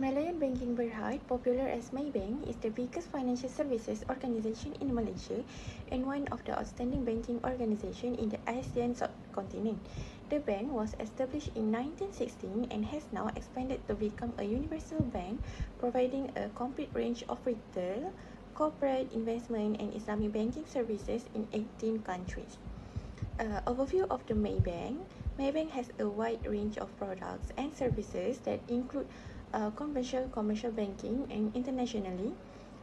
Malayan Banking Berhad, popular as Maybank, is the biggest financial services organization in Malaysia and one of the outstanding banking organizations in the ASEAN subcontinent. The bank was established in 1916 and has now expanded to become a universal bank, providing a complete range of retail, corporate, investment, and Islamic banking services in 18 countries. Overview of the Maybank. Maybank has a wide range of products and services that include commercial banking and internationally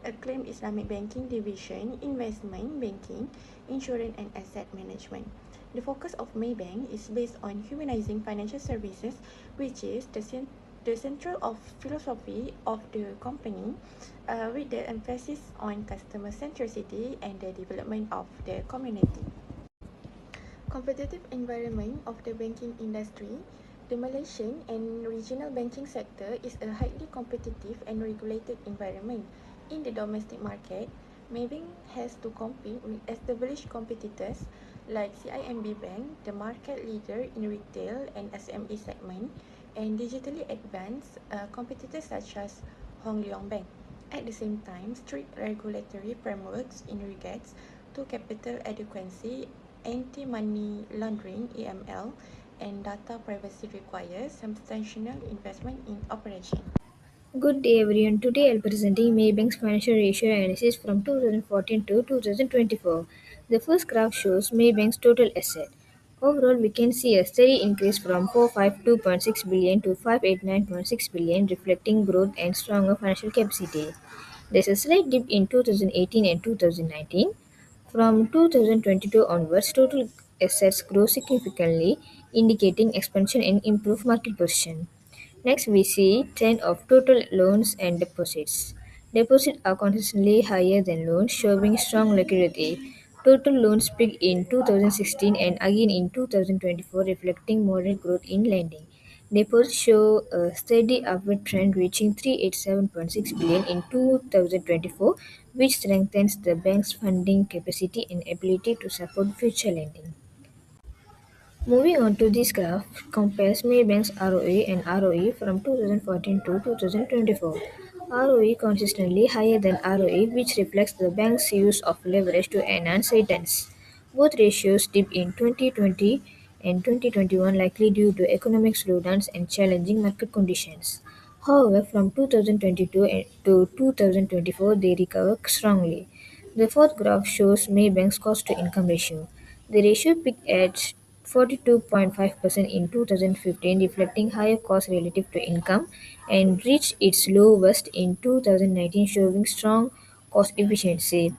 acclaimed Islamic banking division, investment banking, insurance and asset management. The focus of Maybank is based on humanizing financial services, which is the central of philosophy of the company, with the emphasis on customer centricity and the development of the community. Competitive environment of the banking industry. The Malaysian and regional banking sector is a highly competitive and regulated environment. In the domestic market, Maybank has to compete with established competitors like CIMB Bank, the market leader in retail and SME segment, and digitally advanced competitors such as Hong Leong Bank. At the same time, strict regulatory frameworks in regards to capital adequacy, anti-money laundering (AML), and data privacy require substantial investment in operation. Good day everyone. Today I'll be presenting Maybank's financial ratio analysis from 2014 to 2024. The first graph shows Maybank's total asset. Overall, we can see a steady increase from 452.6 billion to 589.6 billion, reflecting growth and stronger financial capacity. There's a slight dip in 2018 and 2019. From 2022 onwards, total assets grow significantly, indicating expansion and improved market position. Next, we see trend of total loans and deposits. Deposits are consistently higher than loans, showing strong liquidity. Total loans peaked in 2016 and again in 2024, reflecting moderate growth in lending. Deposits show a steady upward trend, reaching 387.6 billion in 2024, which strengthens the bank's funding capacity and ability to support future lending. Moving on to this graph, compares Maybank's ROE and ROE from 2014 to 2024. ROE consistently higher than ROE, which reflects the bank's use of leverage to enhance returns. Both ratios dipped in 2020 and 2021, likely due to economic slowdowns and challenging market conditions. However, from 2022 to 2024, they recovered strongly. The fourth graph shows Maybank's cost to income ratio. The ratio peaked at 42.5% in 2015, reflecting higher costs relative to income, and reached its lowest in 2019, showing strong cost efficiency.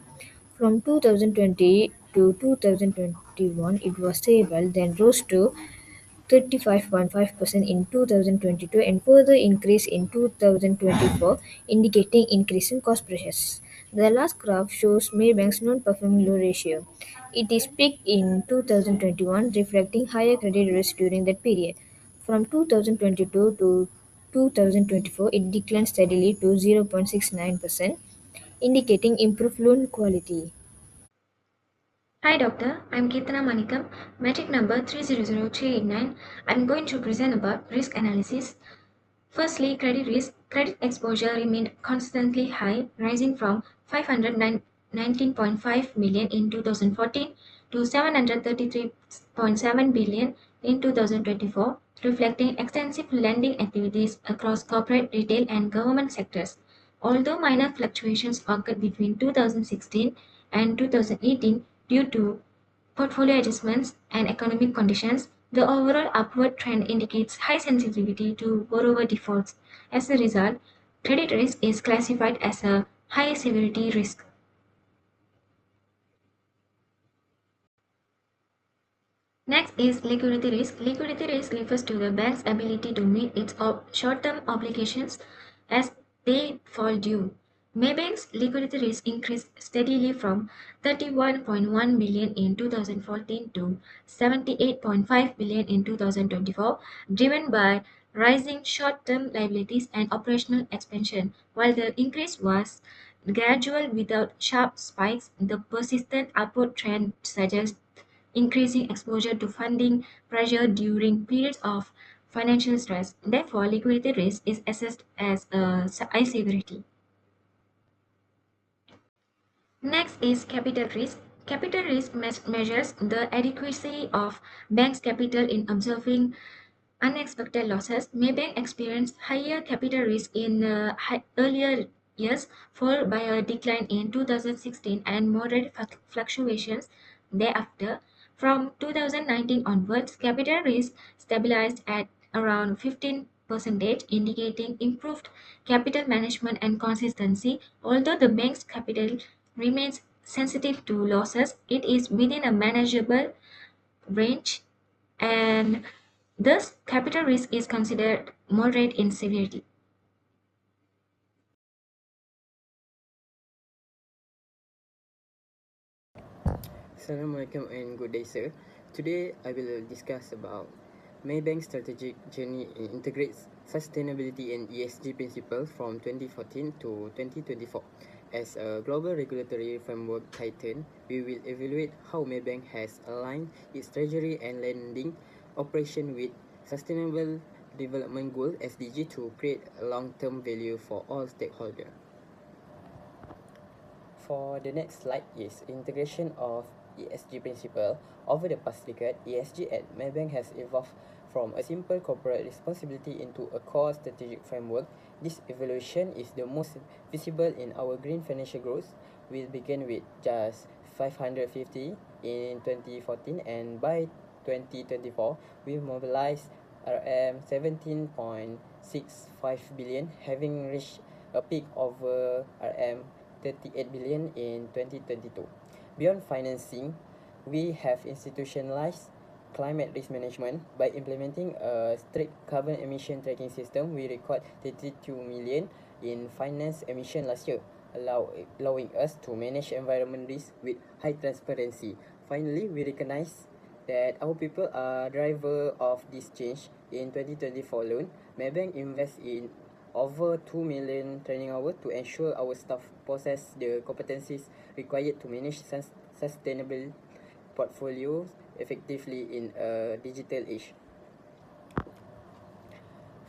From 2020 to 2021, it was stable, then rose to 35.5% in 2022 and further increase in 2024, indicating increasing cost pressures. The last graph shows Maybank's non-performing loan ratio. It is peaked in 2021, reflecting higher credit risk during that period. From 2022 to 2024, it declined steadily to 0.69%, indicating improved loan quality. Hi doctor, I'm Kirtana Manikam, metric number 300389. I'm going to present about risk analysis. Firstly, credit risk. Credit exposure remained constantly high, rising from 519.5 million in 2014 to 733.7 billion in 2024, reflecting extensive lending activities across corporate, retail, and government sectors. Although minor fluctuations occurred between 2016 and 2018 due to portfolio adjustments and economic conditions, the overall upward trend indicates high sensitivity to borrower defaults. As a result, credit risk is classified as a high severity risk. Next is liquidity risk. Liquidity risk refers to the bank's ability to meet its short-term obligations as they fall due. Maybank's liquidity risk increased steadily from 31.1 billion in 2014 to 78.5 billion in 2024, driven by rising short-term liabilities and operational expansion. While the increase was gradual without sharp spikes, the persistent upward trend suggests increasing exposure to funding pressure during periods of financial stress. Therefore, liquidity risk is assessed as a high severity. Next is capital risk. Capital risk measures the adequacy of bank's capital in absorbing unexpected losses. Maybank experienced higher capital risk in earlier years, followed by a decline in 2016 and moderate fluctuations thereafter. From 2019 onwards, capital risk stabilized at around 15%, indicating improved capital management and consistency. Although the bank's capital remains sensitive to losses, it is within a manageable range, and thus capital risk is considered moderate in severity. Assalamualaikum and good day, sir. Today I will discuss about Maybank's strategic journey integrates sustainability and ESG principles from 2014 to 2024. As a global regulatory framework titan, we will evaluate how Maybank has aligned its treasury and lending operation with Sustainable Development Goal (SDG) to create long-term value for all stakeholders. For the next slide is integration of ESG principle. Over the past decade, ESG at Maybank has evolved from a simple corporate responsibility into a core strategic framework. This evolution is the most visible in our green financial growth. We began with just 550 in 2014, and by 2024, we mobilized RM 17.65 billion, having reached a peak over RM 38 billion in 2022. Beyond financing, we have institutionalized climate risk management. By implementing a strict carbon emission tracking system, we record 32 million in finance emission last year, allowing us to manage environment risk with high transparency. Finally, we recognize that our people are driver of this change. In 2024 alone, Maybank invests in over 2 million training hours to ensure our staff possess the competencies required to manage sustainable portfolios effectively in a digital age.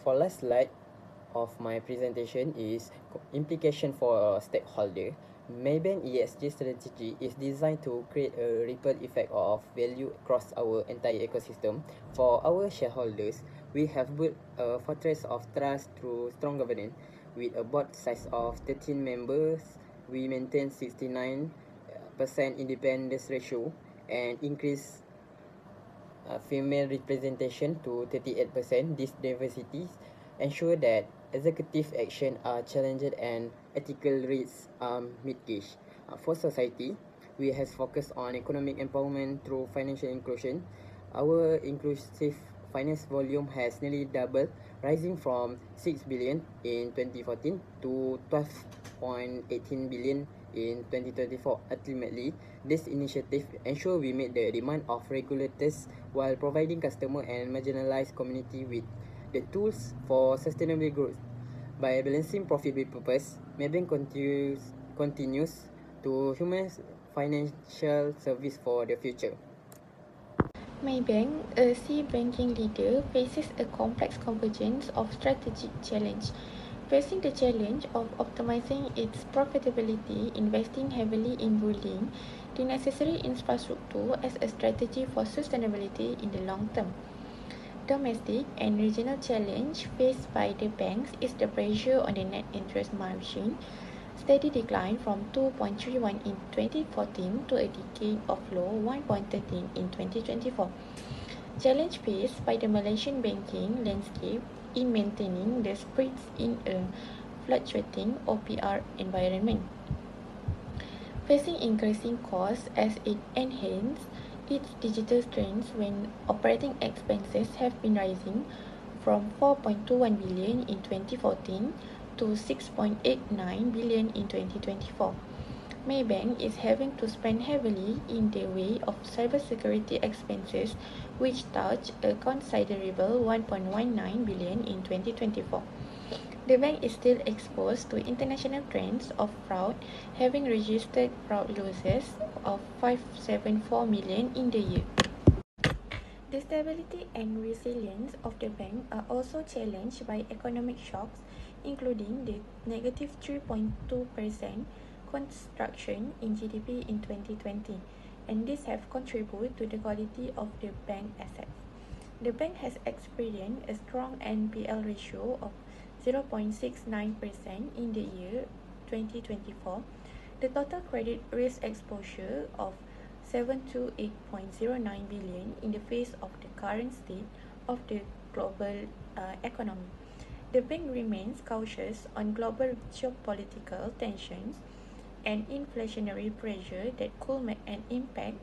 For last slide of my presentation is implication for a stakeholder. Maybank ESG strategy is designed to create a ripple effect of value across our entire ecosystem. For our shareholders, we have built a fortress of trust through strong governance. With a board size of 13 members, we maintain 69% independence ratio and increase female representation to 38%. These diversities ensure that executive action are challenged and ethical risks are mitigated. For society, we have focused on economic empowerment through financial inclusion. Our inclusive finance volume has nearly doubled, rising from 6 billion in 2014 to 12.18 billion in 2024. Ultimately, this initiative ensure we meet the demand of regulators while providing customer and marginalized community with the tools for sustainable growth. By balancing profit with purpose, Maybank continues to human financial service for the future. Maybank, a C banking leader, faces a complex convergence of strategic challenge. Facing the challenge of optimizing its profitability, investing heavily in building the necessary infrastructure as a strategy for sustainability in the long term. Domestic and regional challenge faced by the banks is the pressure on the net interest margin, steady decline from 2.31 in 2014 to a decade of low 1.13 in 2024. Challenge faced by the Malaysian banking landscape in maintaining the spreads in a fluctuating OPR environment. Facing increasing costs as it enhances its digital strengths when operating expenses have been rising from 4.21 billion in 2014 to 6.89 billion in 2024. Maybank is having to spend heavily in the way of cybersecurity expenses, which touch a considerable 1.19 billion in 2024. The bank is still exposed to international trends of fraud, having registered fraud losses of 574 million in the year. The stability and resilience of the bank are also challenged by economic shocks, including the negative 3.2% construction in GDP in 2020, and these have contributed to the quality of the bank assets. The bank has experienced a strong NPL ratio of 0.69% in the year 2024. The total credit risk exposure of 728.09 billion in the face of the current state of the global economy. The bank remains cautious on global geopolitical tensions and inflationary pressure that could make an impact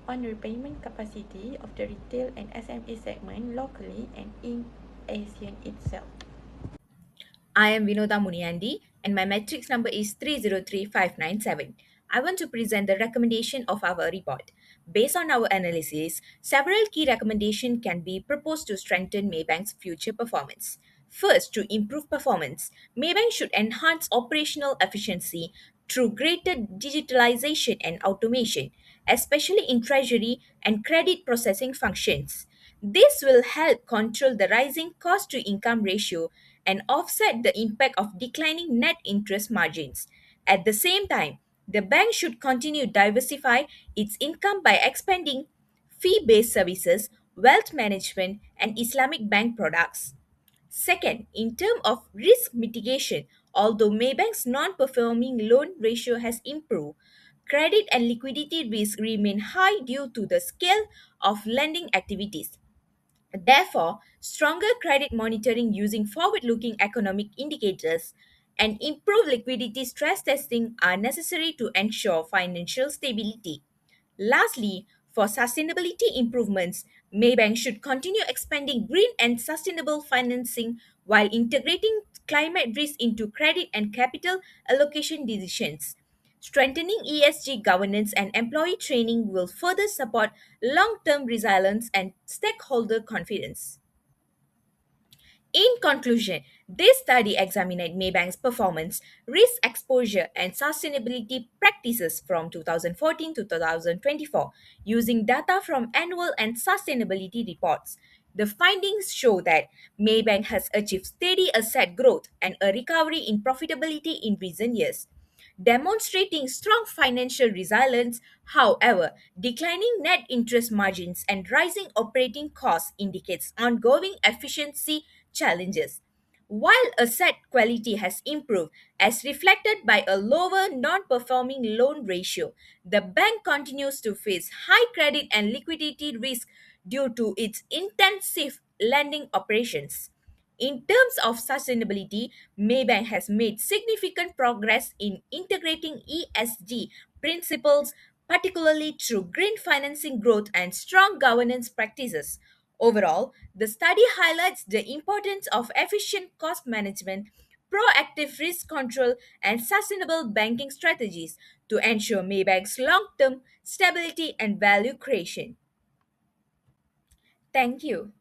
on repayment capacity of the retail and SME segment locally and in ASEAN itself. I am Vinoda Muniandi and my matrix number is 303597. I want to present the recommendation of our report. Based on our analysis, several key recommendations can be proposed to strengthen Maybank's future performance. First, to improve performance, Maybank should enhance operational efficiency through greater digitalization and automation, especially in treasury and credit processing functions. This will help control the rising cost to income ratio and offset the impact of declining net interest margins. At the same time, the bank should continue to diversify its income by expanding fee-based services, wealth management, and Islamic bank products. Second, in terms of risk mitigation, although Maybank's non-performing loan ratio has improved, credit and liquidity risk remain high due to the scale of lending activities. Therefore, stronger credit monitoring using forward looking economic indicators and improved liquidity stress testing are necessary to ensure financial stability. Lastly, for sustainability improvements, Maybank should continue expanding green and sustainable financing while integrating climate risk into credit and capital allocation decisions. Strengthening ESG governance and employee training will further support long term resilience and stakeholder confidence. In conclusion, this study examined Maybank's performance, risk exposure, and sustainability practices from 2014 to 2024 using data from annual and sustainability reports. The findings show that Maybank has achieved steady asset growth and a recovery in profitability in recent years. Demonstrating strong financial resilience, however, declining net interest margins and rising operating costs indicates ongoing efficiency challenges. While asset quality has improved, as reflected by a lower non performing loan ratio, the bank continues to face high credit and liquidity risk due to its intensive lending operations. In terms of sustainability, Maybank has made significant progress in integrating ESG principles, particularly through green financing growth and strong governance practices. Overall, the study highlights the importance of efficient cost management, proactive risk control, and sustainable banking strategies to ensure Maybank's long term stability and value creation. Thank you.